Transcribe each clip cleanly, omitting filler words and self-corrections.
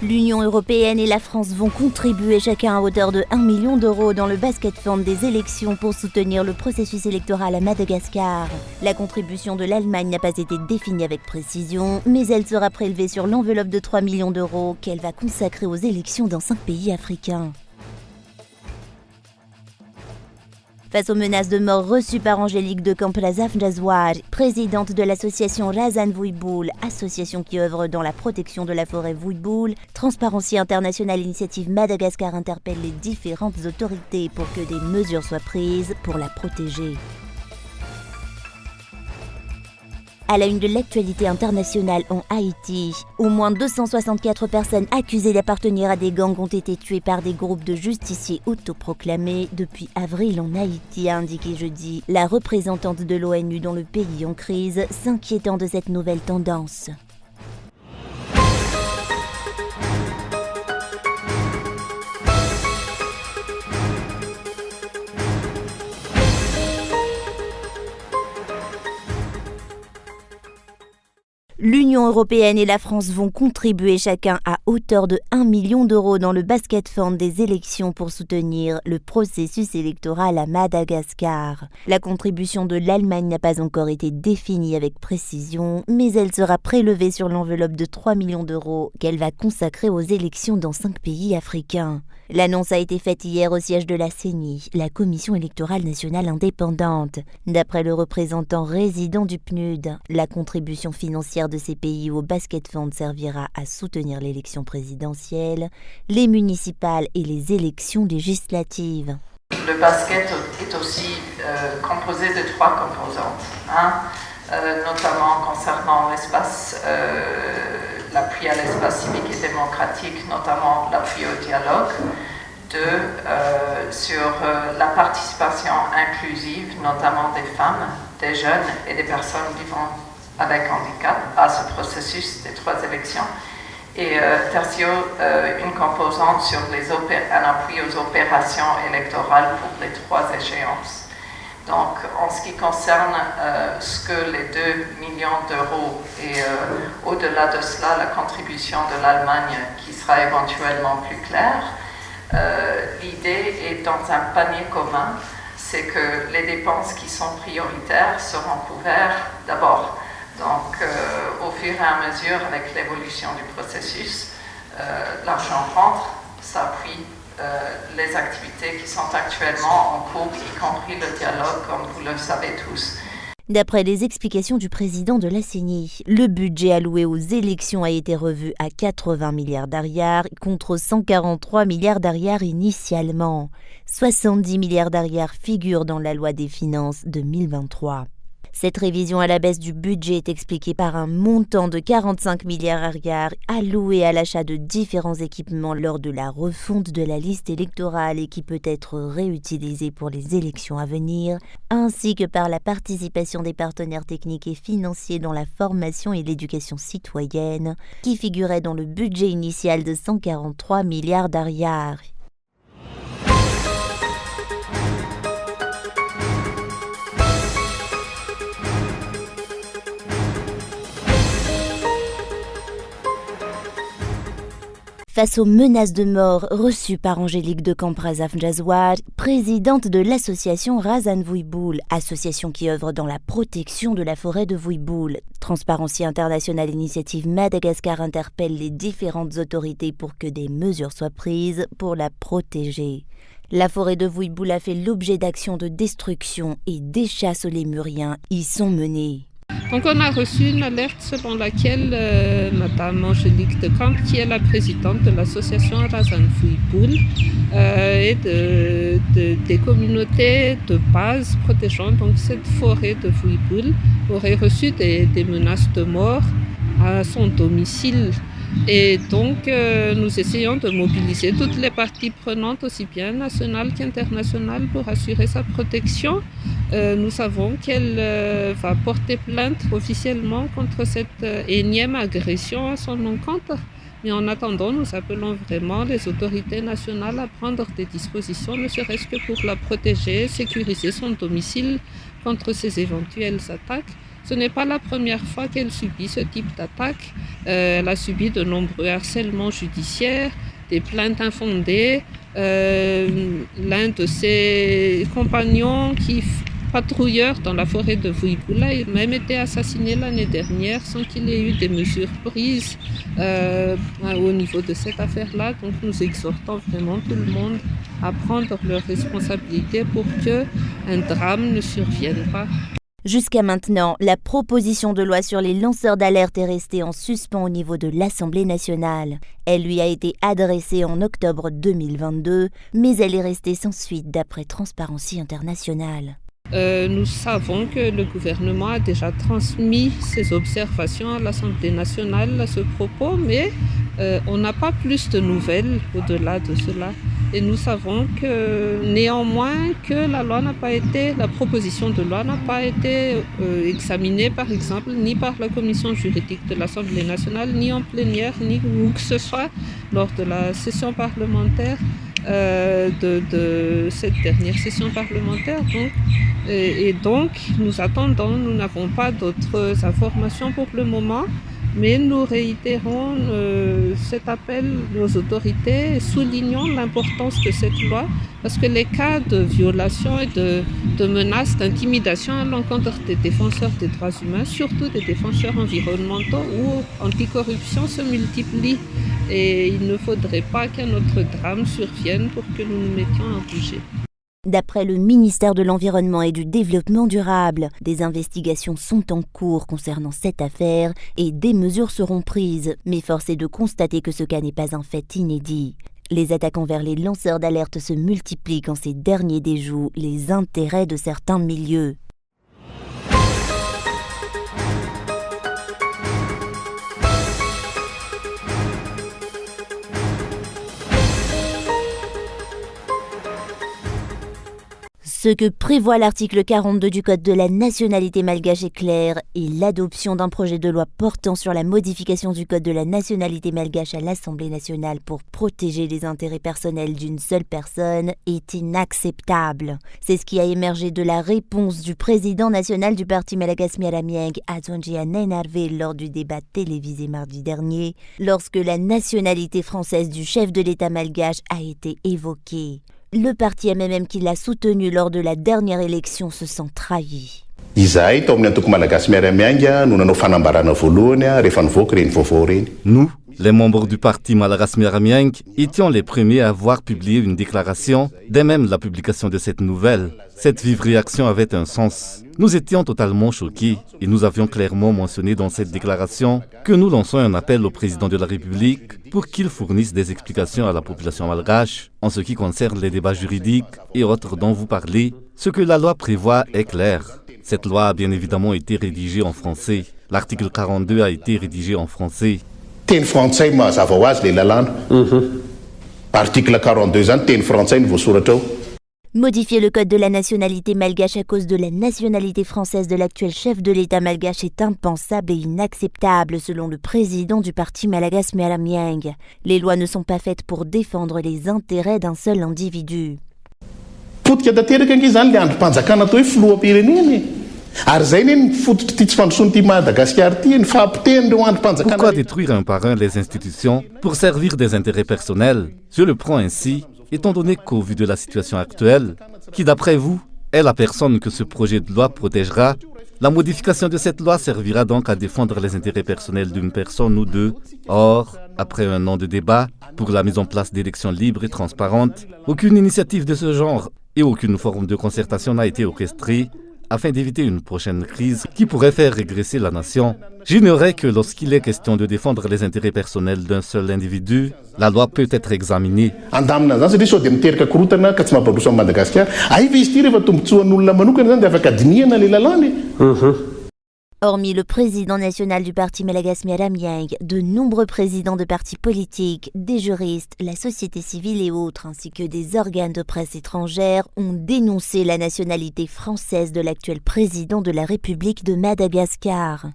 L'Union européenne et la France vont contribuer chacun à hauteur de 1 million d'euros dans le basket fund des élections pour soutenir le processus électoral à Madagascar. La contribution de l'Allemagne n'a pas été définie avec précision, mais elle sera prélevée sur l'enveloppe de 3 millions d'euros qu'elle va consacrer aux élections dans 5 pays africains. Face aux menaces de mort reçues par Angélique de Camp-Lazaf-Jazouar, présidente de l'association Razan Vuiboul, association qui œuvre dans la protection de la forêt Vuiboul, Transparency International Initiative Madagascar interpelle les différentes autorités pour que des mesures soient prises pour la protéger. À la une de l'actualité internationale en Haïti, au moins 264 personnes accusées d'appartenir à des gangs ont été tuées par des groupes de justiciers autoproclamés depuis avril en Haïti, a indiqué jeudi la représentante de l'ONU dans le pays en crise, s'inquiétant de cette nouvelle tendance. L'Union européenne et la France vont contribuer chacun à hauteur de 1 million d'euros dans le basket fund des élections pour soutenir le processus électoral à Madagascar. La contribution de l'Allemagne n'a pas encore été définie avec précision, mais elle sera prélevée sur l'enveloppe de 3 millions d'euros qu'elle va consacrer aux élections dans 5 pays africains. L'annonce a été faite hier au siège de la CENI, la Commission électorale nationale indépendante. D'après le représentant résident du PNUD, la contribution financière de ces pays au basket fund servira à soutenir l'élection présidentielle, les municipales et les élections législatives. Le basket est aussi composé de 3 composantes, notamment concernant l'espace, l'appui à l'espace civique et démocratique, notamment l'appui au dialogue. 2. Sur la participation inclusive, notamment des femmes, des jeunes et des personnes vivant avec handicap à ce processus des 3 élections. Et tertio, une composante sur un appui aux opérations électorales pour les 3 échéances. Donc, en ce qui concerne ce que les 2 millions d'euros et au-delà de cela, la contribution de l'Allemagne qui sera éventuellement plus claire, l'idée est dans un panier commun, c'est que les dépenses qui sont prioritaires seront couvertes d'abord. Donc, au fur et à mesure, avec l'évolution du processus, l'argent rentre, ça appuie les activités qui sont actuellement en cours, y compris le dialogue, comme vous le savez tous. D'après les explications du président de la CENI, le budget alloué aux élections a été revu à 80 milliards d'ariars contre 143 milliards d'ariars initialement. 70 milliards d'ariars figurent dans la loi des finances 2023. Cette révision à la baisse du budget est expliquée par un montant de 45 milliards d'ariars alloué à l'achat de différents équipements lors de la refonte de la liste électorale et qui peut être réutilisé pour les élections à venir, ainsi que par la participation des partenaires techniques et financiers dans la formation et l'éducation citoyenne, qui figurait dans le budget initial de 143 milliards d'ariars. Face aux menaces de mort reçues par Angélique de Camp-Lazaf-Jazouar, présidente de l'association Razan Vuiboul, association qui œuvre dans la protection de la forêt de Vuiboul, Transparency International Initiative Madagascar interpelle les différentes autorités pour que des mesures soient prises pour la protéger. La forêt de Vuiboul a fait l'objet d'actions de destruction et des chasses aux lémuriens y sont menées. Donc on a reçu une alerte selon laquelle Madame Angélique de Camp, qui est la présidente de l'association Razan Vuiboul et des communautés de base protégeant donc cette forêt de Vuiboul, aurait reçu des menaces de mort à son domicile. Et donc, nous essayons de mobiliser toutes les parties prenantes, aussi bien nationales qu'internationales, pour assurer sa protection. Nous savons qu'elle va porter plainte officiellement contre cette énième agression à son encontre. Mais en attendant, nous appelons vraiment les autorités nationales à prendre des dispositions, ne serait-ce que pour la protéger, sécuriser son domicile contre ces éventuelles attaques. Ce n'est pas la première fois qu'elle subit ce type d'attaque. Elle a subi de nombreux harcèlements judiciaires, des plaintes infondées. L'un de ses compagnons patrouilleur dans la forêt de Vuibula a même été assassiné l'année dernière sans qu'il ait eu des mesures prises au niveau de cette affaire-là. Donc nous exhortons vraiment tout le monde à prendre leurs responsabilités pour qu'un drame ne survienne pas. Jusqu'à maintenant, la proposition de loi sur les lanceurs d'alerte est restée en suspens au niveau de l'Assemblée nationale. Elle lui a été adressée en octobre 2022, mais elle est restée sans suite d'après Transparency International. Nous savons que le gouvernement a déjà transmis ses observations à l'Assemblée nationale à ce propos, mais on n'a pas plus de nouvelles au-delà de cela. Et nous savons que néanmoins que la proposition de loi n'a pas été examinée par exemple ni par la commission juridique de l'Assemblée nationale, ni en plénière, ni où que ce soit lors de la session parlementaire. De cette dernière session parlementaire. Donc, nous attendons, nous n'avons pas d'autres informations pour le moment, mais nous réitérons cet appel aux autorités et soulignons l'importance de cette loi parce que les cas de violation et de menaces, d'intimidation à l'encontre des défenseurs des droits humains, surtout des défenseurs environnementaux ou anticorruption, se multiplient. Et il ne faudrait pas qu'un autre drame survienne pour que nous nous mettions à bouger. D'après le ministère de l'Environnement et du Développement durable, des investigations sont en cours concernant cette affaire et des mesures seront prises. Mais force est de constater que ce cas n'est pas un fait inédit. Les attaques envers les lanceurs d'alerte se multiplient quand ces derniers déjouent les intérêts de certains milieux. Ce que prévoit l'article 42 du Code de la nationalité malgache est clair et l'adoption d'un projet de loi portant sur la modification du Code de la nationalité malgache à l'Assemblée nationale pour protéger les intérêts personnels d'une seule personne est inacceptable. C'est ce qui a émergé de la réponse du président national du parti Malagas Miaramieng, Adjongia Nenarve, lors du débat télévisé mardi dernier, lorsque la nationalité française du chef de l'État malgache a été évoquée. Le parti MMM qui l'a soutenu lors de la dernière élection se sent trahi. Nous, les membres du parti Malagas Miaramieng, étions les premiers à avoir publié une déclaration dès même la publication de cette nouvelle. Cette vive réaction avait un sens. Nous étions totalement choqués et nous avions clairement mentionné dans cette déclaration que nous lançons un appel au président de la République pour qu'il fournisse des explications à la population malgache en ce qui concerne les débats juridiques et autres dont vous parlez. Ce que la loi prévoit est clair. Cette loi a bien évidemment été rédigée en français. L'article 42 a été rédigé en français. Teny français mazava ho azy le lalàna. Article 42 zany teny français no voasoratra ao. Modifier le code de la nationalité malgache à cause de la nationalité française de l'actuel chef de l'État malgache est impensable et inacceptable selon le président du parti Malagas Miaramieng. Les lois ne sont pas faites pour défendre les intérêts d'un seul individu. Potika tanteraka ange zany le androm-panjakana atao hoe filoham-pirenena. Ary zay ny fototra ty tsy fandrosoany ty Madagasikara ty ny fahampiten'ireo androm-panjakana. Pourquoi détruire un par un les institutions pour servir des intérêts personnels? Je le prends ainsi, étant donné qu'au vu de la situation actuelle, qui d'après vous est la personne que ce projet de loi protégera, la modification de cette loi servira donc à défendre les intérêts personnels d'une personne ou deux. Or, après un an de débat pour la mise en place d'élections libres et transparentes, aucune initiative de ce genre et aucune forme de concertation n'a été orchestrée afin d'éviter une prochaine crise qui pourrait faire régresser la nation. J'ignorais que lorsqu'il est question de défendre les intérêts personnels d'un seul individu, la loi peut être examinée. Andamina zany satria sao dia miteraka korotana ka tsy mampandroso amin'ny Madagasikara. Aiva izy ity rehefa tombotsoan'olona manokana zany dia afaka dinihana le lalàny. Hormis le président national du parti Malagas Miaramieng, de nombreux présidents de partis politiques, des juristes, la société civile et autres, ainsi que des organes de presse étrangères, ont dénoncé la nationalité française de l'actuel président de la République de Madagascar.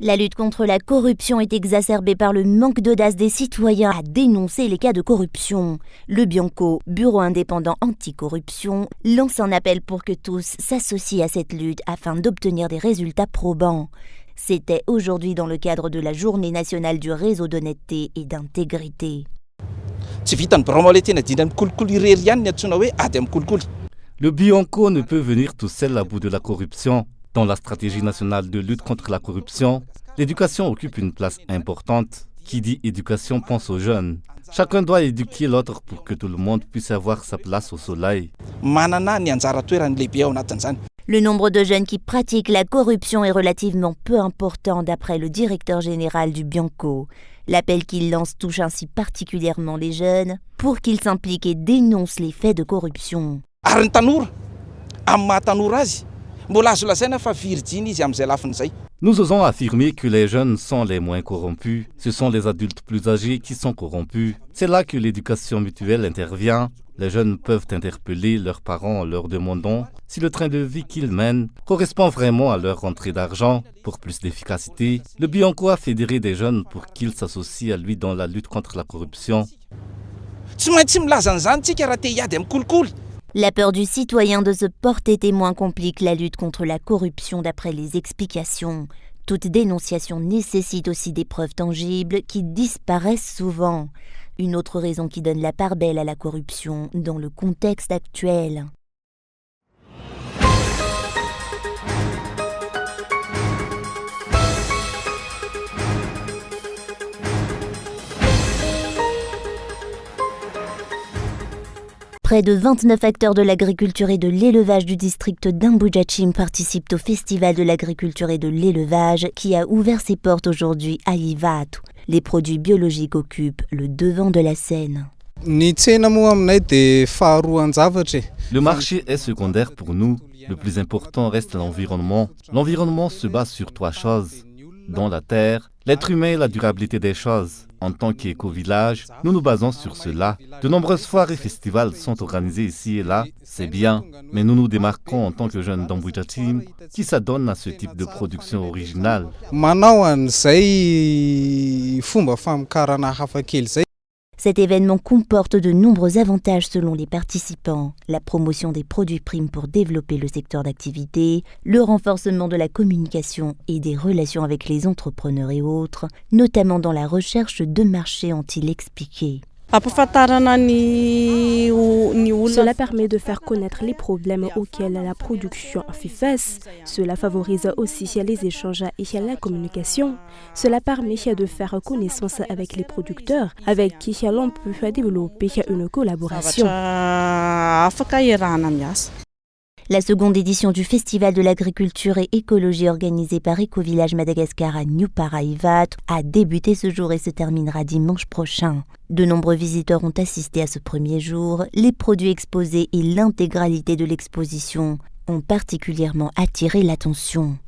La lutte contre la corruption est exacerbée par le manque d'audace des citoyens à dénoncer les cas de corruption. Le Bianco, bureau indépendant anticorruption, lance un appel pour que tous s'associent à cette lutte afin d'obtenir des résultats probants. C'était aujourd'hui dans le cadre de la Journée nationale du réseau d'honnêteté et d'intégrité. Le Bianco ne peut venir tout seul à bout de la corruption. Dans la stratégie nationale de lutte contre la corruption, l'éducation occupe une place importante. Qui dit éducation pense aux jeunes. Chacun doit éduquer l'autre pour que tout le monde puisse avoir sa place au soleil. Le nombre de jeunes qui pratiquent la corruption est relativement peu important d'après le directeur général du Bianco. L'appel qu'il lance touche ainsi particulièrement les jeunes pour qu'ils s'impliquent et dénoncent les faits de corruption. Nous osons affirmer que les jeunes sont les moins corrompus. Ce sont les adultes plus âgés qui sont corrompus. C'est là que l'éducation mutuelle intervient. Les jeunes peuvent interpeller leurs parents en leur demandant si le train de vie qu'ils mènent correspond vraiment à leur rentrée d'argent. Pour plus d'efficacité, le Bianco a fédéré des jeunes pour qu'ils s'associent à lui dans la lutte contre la corruption. La peur du citoyen de se porter témoin complique la lutte contre la corruption d'après les explications. Toute dénonciation nécessite aussi des preuves tangibles qui disparaissent souvent. Une autre raison qui donne la part belle à la corruption dans le contexte actuel. Près de 29 acteurs de l'agriculture et de l'élevage du district d'Ambuja-Chim participent au Festival de l'agriculture et de l'élevage qui a ouvert ses portes aujourd'hui à Ivatu. Les produits biologiques occupent le devant de la scène. Le marché est secondaire pour nous. Le plus important reste l'environnement. L'environnement se base sur 3 choses. Dans la terre, l'être humain et la durabilité des choses. En tant qu'éco-village, nous nous basons sur cela. De nombreuses foires et festivals sont organisés ici et là, c'est bien, mais nous nous démarquons en tant que jeunes d'Ambuja-Chim qui s'adonnent à ce type de production originale. Cet événement comporte de nombreux avantages selon les participants. La promotion des produits primes pour développer le secteur d'activité, le renforcement de la communication et des relations avec les entrepreneurs et autres, notamment dans la recherche de marché, ont-ils expliqué. Cela permet de faire connaître les problèmes auxquels la production fait face. Cela favorise aussi les échanges et la communication. Cela permet de faire connaissance avec les producteurs, avec qui l'on peut développer une collaboration. La seconde édition du Festival de l'agriculture et écologie organisé par Éco-Village Madagascar à Nupara-Ivatu a débuté ce jour et se terminera dimanche prochain. De nombreux visiteurs ont assisté à ce premier jour. Les produits exposés et l'intégralité de l'exposition ont particulièrement attiré l'attention.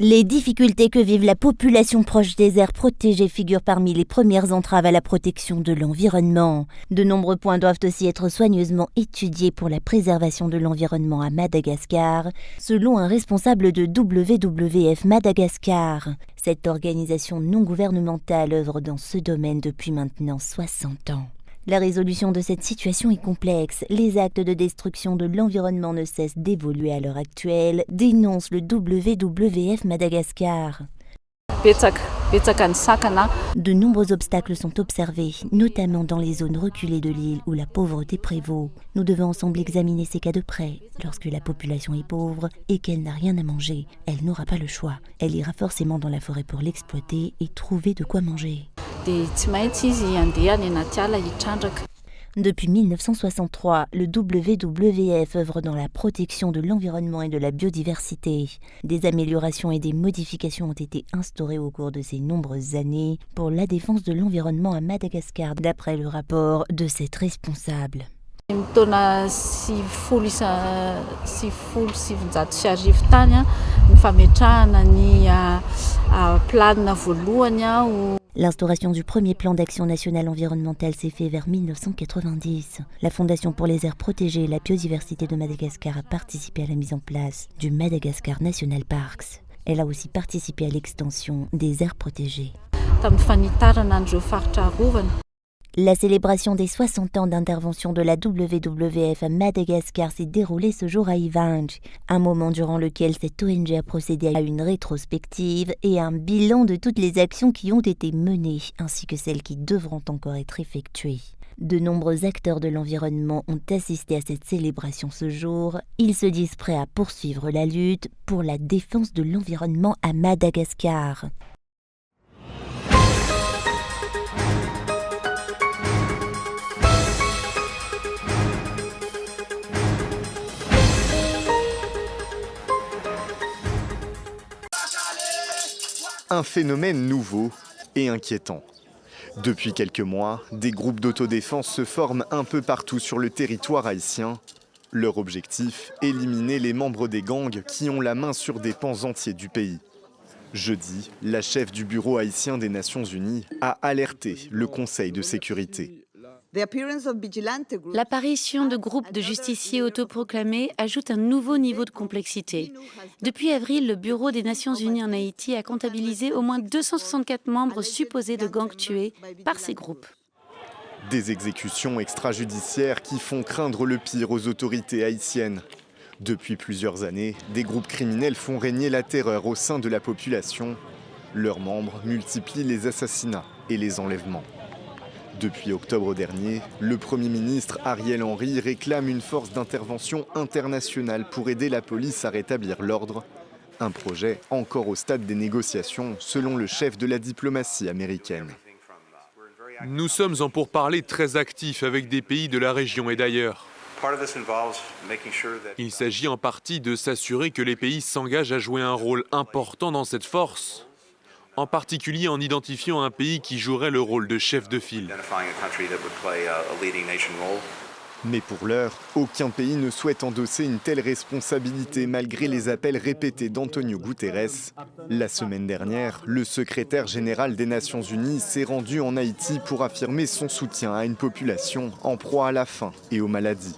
Les difficultés que vive la population proche des aires protégées figurent parmi les premières entraves à la protection de l'environnement. De nombreux points doivent aussi être soigneusement étudiés pour la préservation de l'environnement à Madagascar, selon un responsable de WWF Madagascar. Cette organisation non gouvernementale œuvre dans ce domaine depuis maintenant 60 ans. La résolution de cette situation est complexe. Les actes de destruction de l'environnement ne cessent d'évoluer à l'heure actuelle, dénonce le WWF Madagascar. De nombreux obstacles sont observés, notamment dans les zones reculées de l'île où la pauvreté prévaut. Nous devons ensemble examiner ces cas de près. Lorsque la population est pauvre et qu'elle n'a rien à manger, elle n'aura pas le choix. Elle ira forcément dans la forêt pour l'exploiter et trouver de quoi manger. Depuis 1963, le WWF œuvre dans la protection de l'environnement et de la biodiversité. Des améliorations et des modifications ont été instaurées au cours de ces nombreuses années pour la défense de l'environnement à Madagascar, d'après le rapport de cette responsable. L'instauration du premier plan d'action national environnemental s'est fait vers 1990. La Fondation pour les aires protégées et la biodiversité de Madagascar a participé à la mise en place du Madagascar National Parks. Elle a aussi participé à l'extension des aires protégées. La célébration des 60 ans d'intervention de la WWF à Madagascar s'est déroulée ce jour à Ivange, un moment durant lequel cette ONG a procédé à une rétrospective et un bilan de toutes les actions qui ont été menées, ainsi que celles qui devront encore être effectuées. De nombreux acteurs de l'environnement ont assisté à cette célébration ce jour. Ils se disent prêts à poursuivre la lutte pour la défense de l'environnement à Madagascar. Un phénomène nouveau et inquiétant. Depuis quelques mois, des groupes d'autodéfense se forment un peu partout sur le territoire haïtien. Leur objectif, éliminer les membres des gangs qui ont la main sur des pans entiers du pays. Jeudi, la chef du bureau haïtien des Nations Unies a alerté le Conseil de sécurité. L'apparition de groupes de justiciers autoproclamés ajoute un nouveau niveau de complexité. Depuis avril, le Bureau des Nations Unies en Haïti a comptabilisé au moins 264 membres supposés de gangs tués par ces groupes. Des exécutions extrajudiciaires qui font craindre le pire aux autorités haïtiennes. Depuis plusieurs années, des groupes criminels font régner la terreur au sein de la population. Leurs membres multiplient les assassinats et les enlèvements. Depuis octobre dernier, le Premier ministre Ariel Henry réclame une force d'intervention internationale pour aider la police à rétablir l'ordre. Un projet encore au stade des négociations, selon le chef de la diplomatie américaine. Nous sommes en pourparlers très actifs avec des pays de la région et d'ailleurs. Il s'agit en partie de s'assurer que les pays s'engagent à jouer un rôle important dans cette force, en particulier en identifiant un pays qui jouerait le rôle de chef de file. Mais pour l'heure, aucun pays ne souhaite endosser une telle responsabilité malgré les appels répétés d'Antonio Guterres. La semaine dernière, le secrétaire général des Nations Unies s'est rendu en Haïti pour affirmer son soutien à une population en proie à la faim et aux maladies.